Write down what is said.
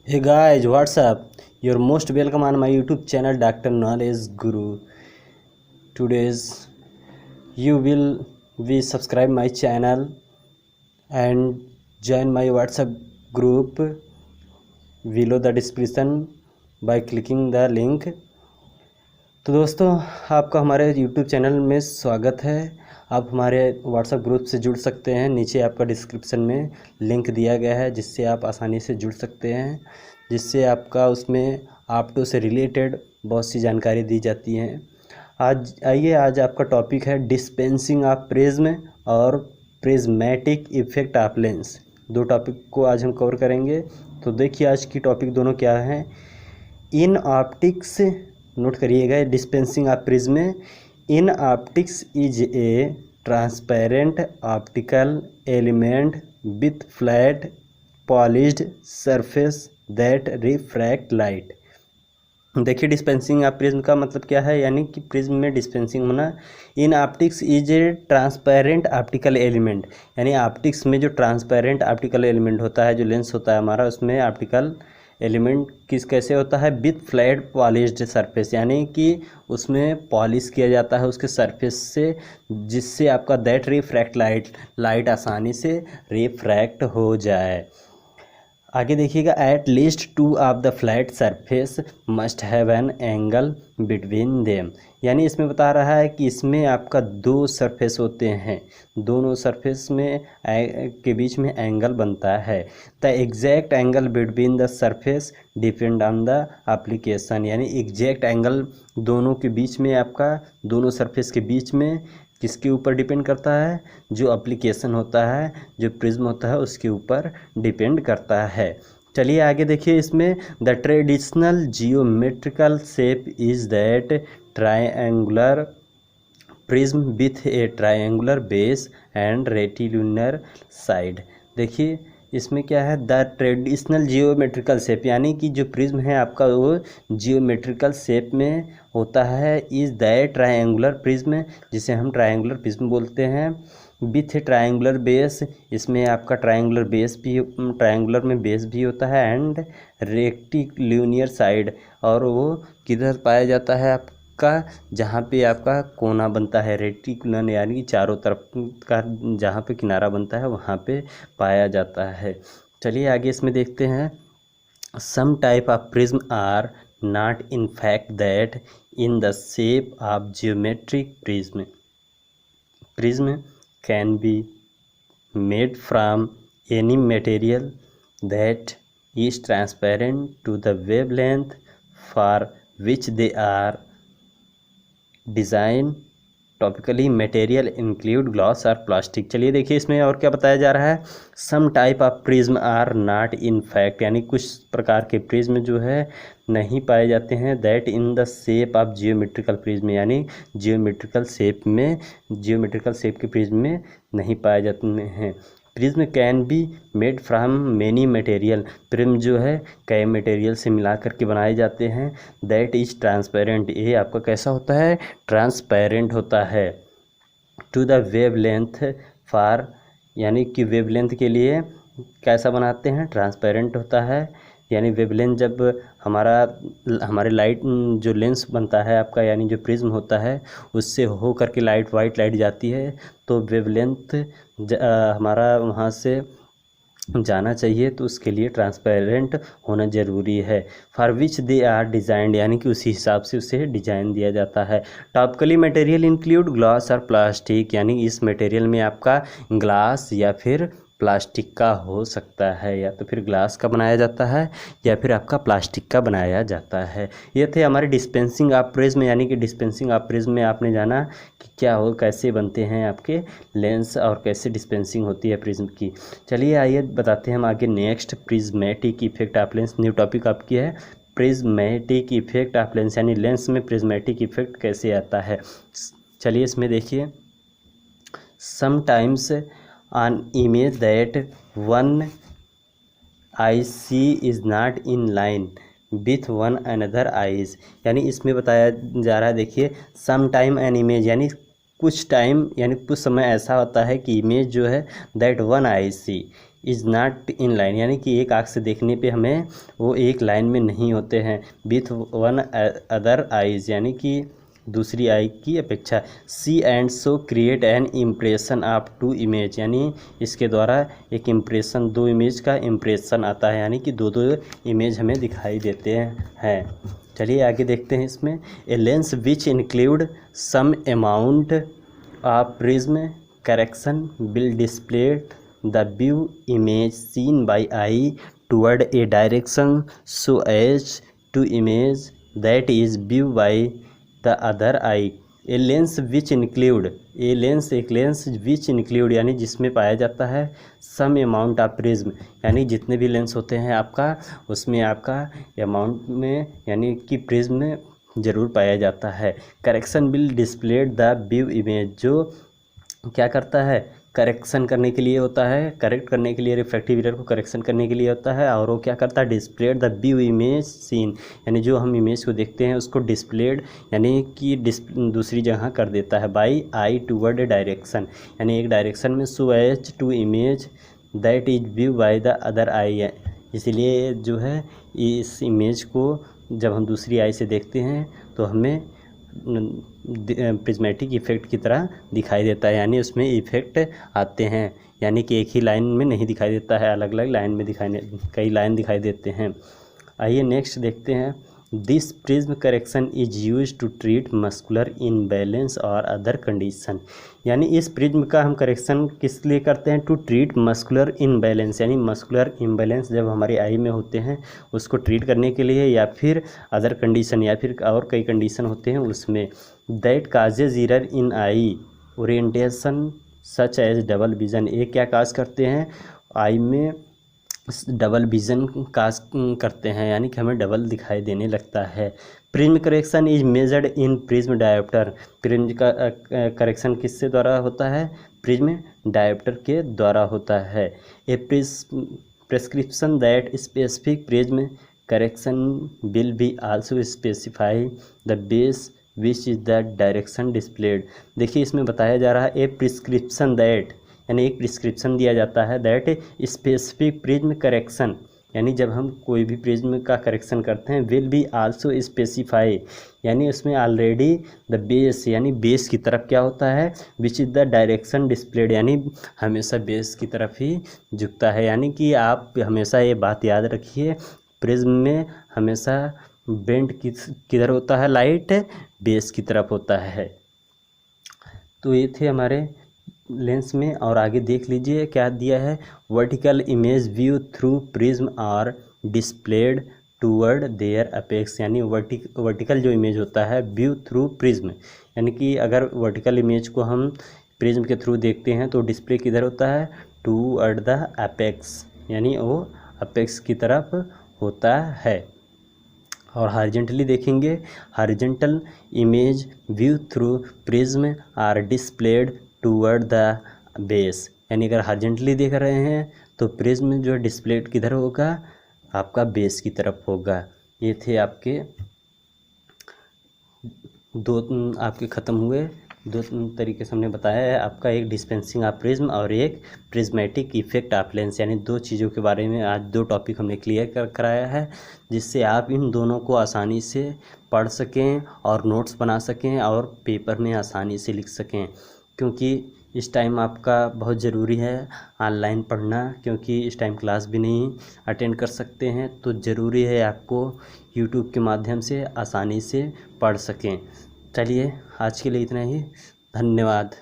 Hey guys, what's up? You're most welcome on my YouTube channel Dr. Knowledge Guru. Today's you will be subscribe my channel and join my WhatsApp group below the description by clicking the link. तो दोस्तों आपका हमारे YouTube channel में स्वागत है। आप हमारे WhatsApp group से जुड़ सकते हैं। नीचे आपका डिस्क्रिप्शन में लिंक दिया गया है जिससे आप आसानी से जुड़ सकते हैं, जिससे आपका उसमें आपटो से रिलेटेड बहुत सी जानकारी दी जाती हैं। आज आपका टॉपिक है डिस्पेंसिंग ऑफ प्रिज्म और प्रिज्मेटिक इफेक्ट ऑफ लेंस। दो टॉपिक को आज हम कवर करेंगे। तो देखिए आज की टॉपिक दोनों क्या हैं। इन ऑप्टिक्स, नोट करिएगा, dispensing of prism in optics is a transparent optical element with flat polished surface that refract light. देखिए डिस्पेंसिंग ऑफ प्रिज्म का मतलब क्या है, यानी कि प्रिज्म में डिस्पेंसिंग होना। In optics is a transparent optical element, यानी ऑप्टिक्स में जो ट्रांसपेरेंट ऑप्टिकल एलिमेंट होता है, जो लेंस होता है हमारा, उसमें ऑप्टिकल एलिमेंट कैसे होता है, विथ फ्लैट पॉलिश्ड सरफेस, यानी कि उसमें पॉलिश किया जाता है उसके सरफेस से, जिससे आपका दैट रिफ्रैक्ट लाइट आसानी से रिफ्रैक्ट हो जाए। आगे देखिएगा, at least two of the flat surface must have an angle between them, यानी इसमें बता रहा है कि इसमें आपका दो सरफेस होते हैं, दोनों सरफेस में के बीच में एंगल बनता है। The exact angle between the surface depend on the application, यानी एग्जैक्ट एंगल दोनों के बीच में, आपका दोनों सरफेस के बीच में किसके ऊपर डिपेंड करता है, जो एप्लीकेशन होता है, जो प्रिज्म होता है, उसके ऊपर डिपेंड करता है। चलिए आगे देखिए, इसमें the traditional geometrical shape is that triangular prism with A triangular base and reticular side. देखिए इसमें क्या है, द ट्रेडिशनल जियोमेट्रिकल शेप, यानी कि जो प्रिज्म है आपका वो जियोमेट्रिकल शेप में होता है। इज दैट ट्रायंगुलर प्रिज्म, जिसे हम ट्रायंगुलर प्रिज्म बोलते हैं, विथ ट्रायंगुलर बेस, इसमें आपका ट्रायंगुलर बेस भी, ट्रायंगुलर में बेस भी होता है, एंड रेक्टिलिनियर साइड, और वो किधर पाया जाता है आपका, जहाँ पे आपका कोना बनता है, रेटिकुलर यानी कि चारों तरफ का जहाँ पे किनारा बनता है वहाँ पे पाया जाता है। चलिए आगे इसमें देखते हैं, some type of prism are not in fact that in the shape of geometric prism. Prism can be made from any material that is transparent to the wavelength for which they are designed. Typically material include glass और plastic. चलिए देखिए इसमें और क्या बताया जा रहा है, some type of prism are not in fact, यानी कुछ प्रकार के प्रिज्म जो है नहीं पाए जाते हैं, that in the shape of geometrical prism, यानी जियोमेट्रिकल शेप के प्रिज्म में नहीं पाए जाते हैं। Prism can be made from many material, prism जो है कई मटेरियल से मिला करके बनाए जाते हैं। दैट इज ट्रांसपेरेंट, ये आपका कैसा होता है, ट्रांसपेरेंट होता है। टू द वेवलेंथ फॉर, यानी कि वेवलेंथ के लिए कैसा बनाते हैं, ट्रांसपेरेंट होता है। यानी वेवलेंथ जब हमारे लाइट जो लेंस बनता है आपका, यानी जो प्रिज्म होता है उससे हो करके वाइट लाइट जाती है, तो वेवलेंथ हमारा वहाँ से जाना चाहिए, तो उसके लिए ट्रांसपेरेंट होना ज़रूरी है। For which they are designed, यानी कि उसी हिसाब से उसे डिज़ाइन दिया जाता है। टॉपिकली मटेरियल इंक्लूड ग्लास और प्लास्टिक, यानी इस मटेरियल में आपका ग्लास या फिर प्लास्टिक का हो सकता है, या तो फिर ग्लास का बनाया जाता है या फिर आपका प्लास्टिक का बनाया जाता है। ये थे हमारे डिस्पेंसिंग ऑफ प्रिज्म, यानी कि डिस्पेंसिंग ऑफ प्रिज्म में आपने जाना कि क्या हो, कैसे बनते हैं आपके लेंस और कैसे डिस्पेंसिंग होती है प्रिज्म की। चलिए आइए बताते हैं हम आगे next, prismatic effect of lens. New topic आपकी है प्रिज्मेटिक इफेक्ट ऑफ लेंस, यानी लेंस में प्रिज्मेटिक इफेक्ट कैसे आता है। चलिए इसमें देखिए, sometimes an image that one eye see is not in line with one another eyes, यानी इसमें बताया जा रहा है, देखिए सम टाइम एन इमेज, यानी कुछ टाइम, यानी कुछ समय ऐसा होता है कि इमेज जो है that one eye see is not in line, यानी कि एक आँख से देखने पे हमें वो एक लाइन में नहीं होते हैं। विथ वन अदर आइज़, यानी कि दूसरी आई की अपेक्षा। See and so create an impression of two image, यानी इसके द्वारा एक इम्प्रेशन, दो इमेज का इम्प्रेशन आता है, यानी कि दो दो इमेज हमें दिखाई देते हैं। चलिए आगे देखते हैं इसमें। A lens which include some amount of prism correction will display the view image seen by eye toward a direction so as to image that is view by the other eye. A lens which include, a lens एक lens which include, यानी जिसमें पाया जाता है सम amount of prism, यानी जितने भी lens होते हैं आपका उसमें आपका अमाउंट में यानी कि प्रिज्म में ज़रूर पाया जाता है। Correction will displayed the view image, जो क्या करता है करेक्शन करने के लिए होता है, करेक्ट करने के लिए, रिफ्रैक्टिव एरर को करेक्शन करने के लिए होता है। और वो क्या करता है displayed the view image seen, यानी जो हम इमेज को देखते हैं उसको डिस्प्लेड यानी कि दूसरी जगह कर देता है। By eye toward a direction, यानी एक डायरेक्शन में so as to image that is view by the other eye, इसलिए जो है इस इमेज को जब हम दूसरी आई से देखते हैं तो हमें प्रिज्मेटिक इफ़ेक्ट की तरह दिखाई देता है, यानी उसमें इफ़ेक्ट आते हैं, यानी कि एक ही लाइन में नहीं दिखाई देता है, अलग अलग लाइन में कई लाइन दिखाई देते हैं। आइए नेक्स्ट देखते हैं। This prism correction is use to treat muscular imbalance और अदर कंडीशन, यानी इस प्रिज्म का हम करेक्शन किस लिए करते हैं, टू ट्रीट मस्कुलर इनबैलेंस, यानी मस्कुलर इनबैलेंस जब हमारी आई में होते हैं उसको ट्रीट करने के लिए, या फिर अदर कंडीशन, या फिर और कई कंडीशन होते हैं उसमें। That causes error in eye orientation such as double vision, ये क्या काज करते हैं आई में डबल विजन काज करते हैं, यानी कि हमें डबल दिखाई देने लगता है। Prism correction is measured in prism dioptre, prism का करेक्शन किससे द्वारा होता है, प्रिज्म डायोप्टर के द्वारा होता है। A prescription that specific prism correction will be also specify the base which is the direction displayed. देखिए इसमें बताया जा रहा है ए प्रिस्क्रिप्शन दैट, यानी एक प्रिस्क्रिप्शन दिया जाता है दैट स्पेसिफिक प्रिज्म करेक्शन, यानी जब हम कोई भी प्रिज्म का करेक्शन करते हैं विल बी आल्सो स्पेसिफाई, यानी उसमें ऑलरेडी द बेस, यानी बेस की तरफ क्या होता है which is the direction displayed, यानी हमेशा बेस की तरफ ही झुकता है। यानी कि आप हमेशा ये बात याद रखिए प्रिज्म में हमेशा बेंड किधर होता है, लाइट बेस की तरफ होता है। तो ये थे हमारे लेंस में, और आगे देख लीजिए क्या दिया है। Vertical image view through prism are displayed toward their apex, यानी वर्टिकल जो इमेज होता है व्यू थ्रू प्रिज्म, यानी कि अगर वर्टिकल इमेज को हम प्रिज्म के थ्रू देखते हैं तो डिस्प्ले किधर होता है, टूवर्ड द अपेक्स, यानी वो अपेक्स की तरफ होता है। और हॉरिजॉन्टली देखेंगे, horizontal image view through prism are displayed toward the base, यानी अगर हॉरिजॉन्टली देख रहे हैं तो प्रिज्म जो डिस्प्लेड किधर होगा, आपका बेस की तरफ होगा। ये थे आपके आपके ख़त्म हुए दो तरीके से हमने बताया है आपका, एक डिस्पेंसिंग ऑफ प्रिज्म और एक प्रिज्मेटिक इफेक्ट ऑफ लेंस, यानी दो चीज़ों के बारे में आज दो टॉपिक हमने क्लियर कराया है, जिससे आप इन दोनों को आसानी से पढ़ सकें और नोट्स बना सकें और पेपर में आसानी से लिख सकें। क्योंकि इस टाइम आपका बहुत ज़रूरी है ऑनलाइन पढ़ना, क्योंकि इस टाइम क्लास भी नहीं अटेंड कर सकते हैं, तो ज़रूरी है आपको यूट्यूब के माध्यम से आसानी से पढ़ सकें। चलिए आज के लिए इतना ही, धन्यवाद।